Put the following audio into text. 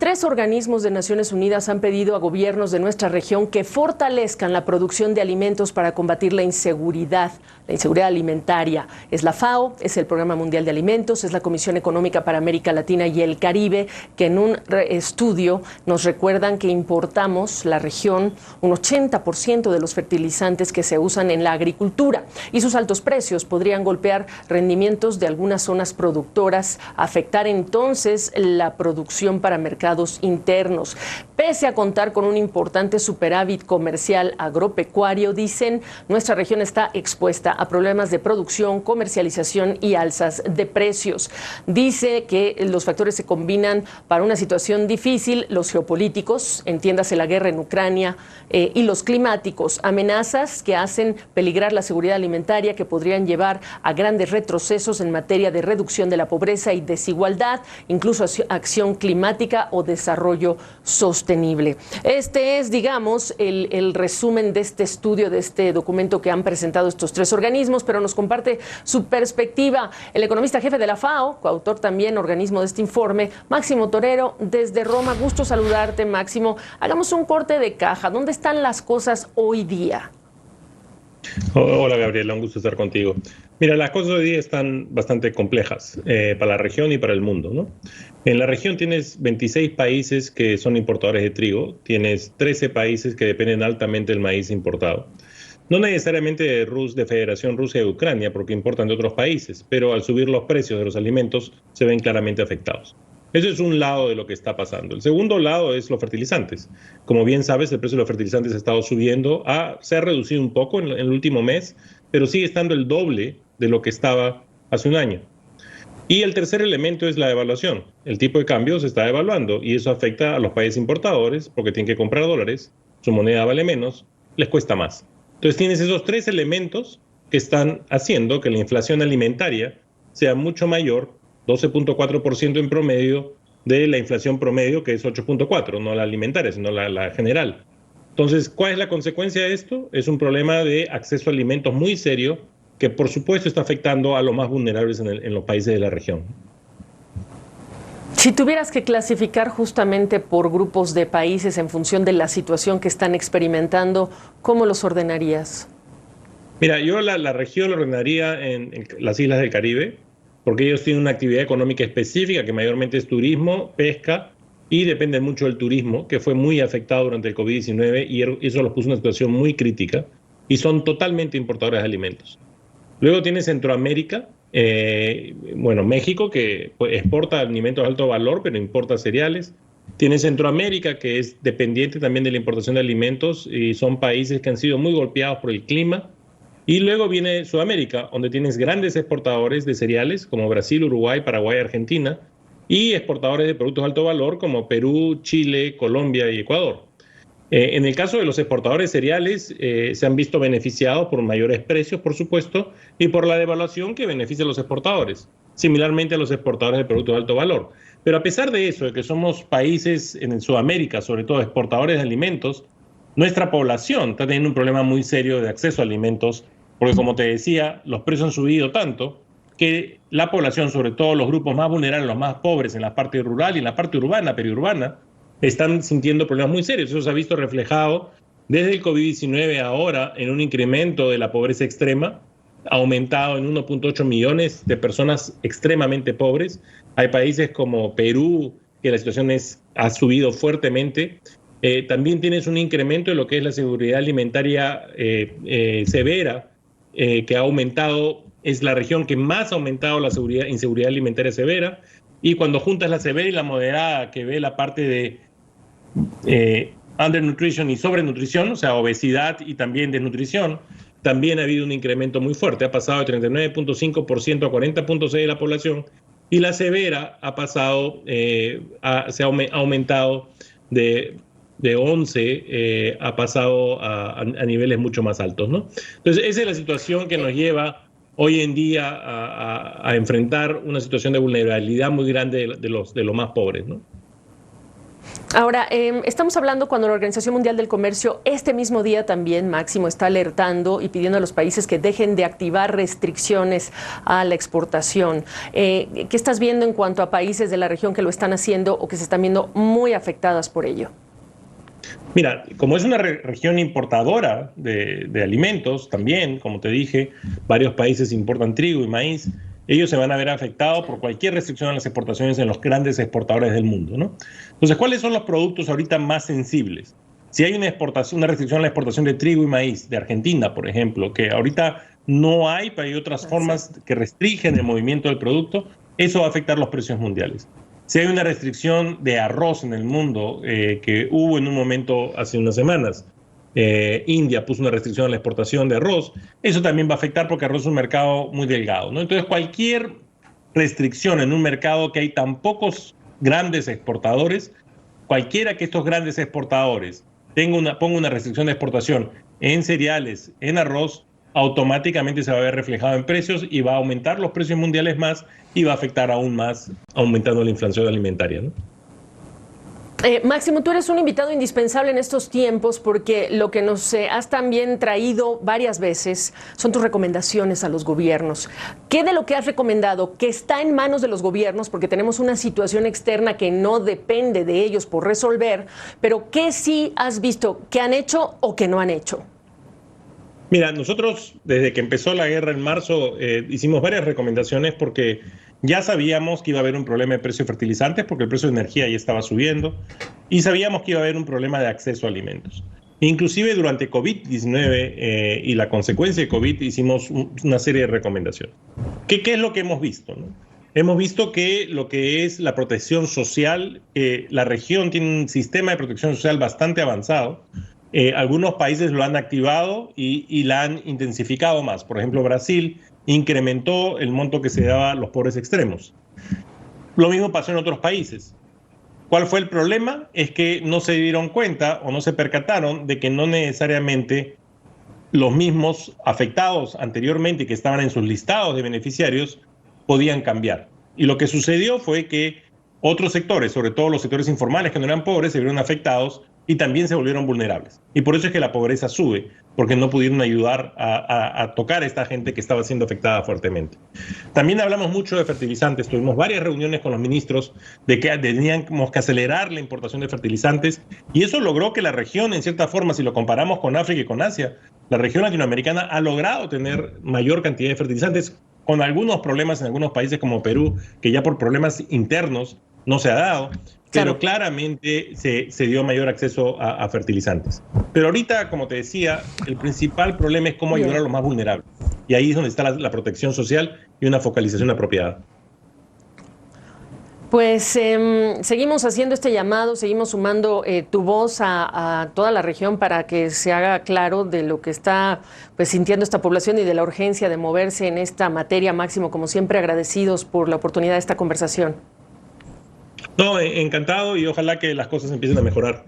3 organismos de Naciones Unidas han pedido a gobiernos de nuestra región que fortalezcan la producción de alimentos para combatir la inseguridad alimentaria. Es la FAO, es el Programa Mundial de Alimentos, es la Comisión Económica para América Latina y el Caribe, que en un estudio nos recuerdan que importamos la región un 80% de los fertilizantes que se usan en la agricultura, y sus altos precios podrían golpear rendimientos de algunas zonas productoras, afectar entonces la producción para mercados internos. Pese a contar con un importante superávit comercial agropecuario, dicen, nuestra región está expuesta a problemas de producción, comercialización y alzas de precios. Dice que los factores se combinan para una situación difícil: los geopolíticos, entiéndase la guerra en Ucrania, y los climáticos, amenazas que hacen peligrar la seguridad alimentaria, que podrían llevar a grandes retrocesos en materia de reducción de la pobreza y desigualdad, incluso acción climática o desarrollo sostenible. Este es, digamos, el resumen de este estudio, de este documento que han presentado estos 3 organismos, pero nos comparte su perspectiva el economista jefe de la FAO, coautor también, organismo de este informe, Máximo Torero, desde Roma. Gusto saludarte, Máximo. Hagamos un corte de caja. ¿Dónde están las cosas hoy día? Hola, Gabriela, un gusto estar contigo. Mira, las cosas hoy día están bastante complejas para la región y para el mundo, ¿no? En la región tienes 26 países que son importadores de trigo, tienes 13 países que dependen altamente del maíz importado. No necesariamente de Federación Rusia y Ucrania, porque importan de otros países, pero al subir los precios de los alimentos se ven claramente afectados. Eso es un lado de lo que está pasando. El segundo lado es los fertilizantes. Como bien sabes, el precio de los fertilizantes ha estado subiendo, se ha reducido un poco en el último mes, pero sigue estando el doble de lo que estaba hace un año. Y el tercer elemento es la devaluación. El tipo de cambio se está devaluando y eso afecta a los países importadores porque tienen que comprar dólares, su moneda vale menos, les cuesta más. Entonces tienes esos 3 elementos que están haciendo que la inflación alimentaria sea mucho mayor, 12.4% en promedio, de la inflación promedio, que es 8.4%, no la alimentaria, sino la general. Entonces, ¿cuál es la consecuencia de esto? Es un problema de acceso a alimentos muy serio, que por supuesto está afectando a los más vulnerables en los países de la región. Si tuvieras que clasificar justamente por grupos de países en función de la situación que están experimentando, ¿cómo los ordenarías? Mira, yo la región la ordenaría en las islas del Caribe, porque ellos tienen una actividad económica específica que mayormente es turismo, pesca, y depende mucho del turismo, que fue muy afectado durante el COVID-19 y eso los puso en una situación muy crítica, y son totalmente importadores de alimentos. Luego tiene Centroamérica, México, que exporta alimentos de alto valor, pero importa cereales. Tiene Centroamérica, que es dependiente también de la importación de alimentos, y son países que han sido muy golpeados por el clima. Y luego viene Sudamérica, donde tienes grandes exportadores de cereales como Brasil, Uruguay, Paraguay, Argentina, y exportadores de productos de alto valor como Perú, Chile, Colombia y Ecuador. En el caso de los exportadores cereales, se han visto beneficiados por mayores precios, por supuesto, y por la devaluación que beneficia a los exportadores, similarmente a los exportadores de productos de alto valor. Pero a pesar de eso, de que somos países en Sudamérica, sobre todo exportadores de alimentos, nuestra población está teniendo un problema muy serio de acceso a alimentos, porque como te decía, los precios han subido tanto que la población, sobre todo los grupos más vulnerables, los más pobres en la parte rural y en la parte urbana, periurbana, están sintiendo problemas muy serios. Eso se ha visto reflejado desde el COVID-19 ahora en un incremento de la pobreza extrema, aumentado en 1.8 millones de personas extremadamente pobres. Hay países como Perú, que la situación ha subido fuertemente. También tienes un incremento de lo que es la seguridad alimentaria severa, que ha aumentado, es la región que más ha aumentado la inseguridad alimentaria severa, y cuando juntas la severa y la moderada, que ve la parte de undernutrition y sobrenutrición, o sea, obesidad y también desnutrición, también ha habido un incremento muy fuerte, ha pasado de 39.5% a 40.6% de la población, y la severa ha pasado, se ha aumentado de 11, ha pasado a niveles mucho más altos, ¿no? Entonces, esa es la situación que nos lleva hoy en día a enfrentar una situación de vulnerabilidad muy grande de los más pobres, ¿no? Ahora, estamos hablando cuando la Organización Mundial del Comercio, este mismo día también, Máximo, está alertando y pidiendo a los países que dejen de activar restricciones a la exportación. ¿Qué estás viendo en cuanto a países de la región que lo están haciendo o que se están viendo muy afectadas por ello? Mira, como es una región importadora de alimentos también, como te dije, varios países importan trigo y maíz, ellos se van a ver afectados por cualquier restricción a las exportaciones en los grandes exportadores del mundo, ¿no? Entonces, ¿cuáles son los productos ahorita más sensibles? Si hay una restricción a la exportación de trigo y maíz de Argentina, por ejemplo, que ahorita no hay, pero hay otras formas que restringen el movimiento del producto, eso va a afectar los precios mundiales. Si hay una restricción de arroz en el mundo, que hubo en un momento hace unas semanas, India puso una restricción a la exportación de arroz, eso también va a afectar porque arroz es un mercado muy delgado, ¿no? Entonces, cualquier restricción en un mercado que hay tan pocos grandes exportadores, cualquiera que estos grandes exportadores ponga una restricción de exportación en cereales, en arroz, automáticamente se va a ver reflejado en precios y va a aumentar los precios mundiales más y va a afectar aún más, aumentando la inflación alimentaria, ¿no? Máximo, tú eres un invitado indispensable en estos tiempos porque lo que nos has también traído varias veces son tus recomendaciones a los gobiernos. ¿Qué de lo que has recomendado que está en manos de los gobiernos, porque tenemos una situación externa que no depende de ellos por resolver, pero qué sí has visto que han hecho o que no han hecho? Mira, nosotros desde que empezó la guerra en marzo hicimos varias recomendaciones porque ya sabíamos que iba a haber un problema de precio de fertilizantes porque el precio de energía ya estaba subiendo y sabíamos que iba a haber un problema de acceso a alimentos. Inclusive durante COVID-19 y la consecuencia de COVID hicimos una serie de recomendaciones. ¿Qué es lo que hemos visto, no? Hemos visto que lo que es la protección social, la región tiene un sistema de protección social bastante avanzado. Algunos países lo han activado y la han intensificado más. Por ejemplo, Brasil incrementó el monto que se daba a los pobres extremos. Lo mismo pasó en otros países. ¿Cuál fue el problema? Es que no se dieron cuenta o no se percataron de que no necesariamente los mismos afectados anteriormente que estaban en sus listados de beneficiarios podían cambiar. Y lo que sucedió fue que otros sectores, sobre todo los sectores informales que no eran pobres, se vieron afectados y también se volvieron vulnerables. Y por eso es que la pobreza sube, porque no pudieron ayudar a tocar a esta gente que estaba siendo afectada fuertemente. También hablamos mucho de fertilizantes. Tuvimos varias reuniones con los ministros de que teníamos que acelerar la importación de fertilizantes y eso logró que la región, en cierta forma, si lo comparamos con África y con Asia, la región latinoamericana ha logrado tener mayor cantidad de fertilizantes, con algunos problemas en algunos países como Perú, que ya por problemas internos no se ha dado, pero claramente se dio mayor acceso a fertilizantes. Pero ahorita, como te decía, el principal problema es cómo ayudar a los más vulnerables. Y ahí es donde está la protección social y una focalización apropiada. Pues seguimos haciendo este llamado, seguimos sumando tu voz a toda la región para que se haga claro de lo que está pues sintiendo esta población y de la urgencia de moverse en esta materia. Máximo, como siempre, agradecidos por la oportunidad de esta conversación. No, encantado y ojalá que las cosas empiecen a mejorar.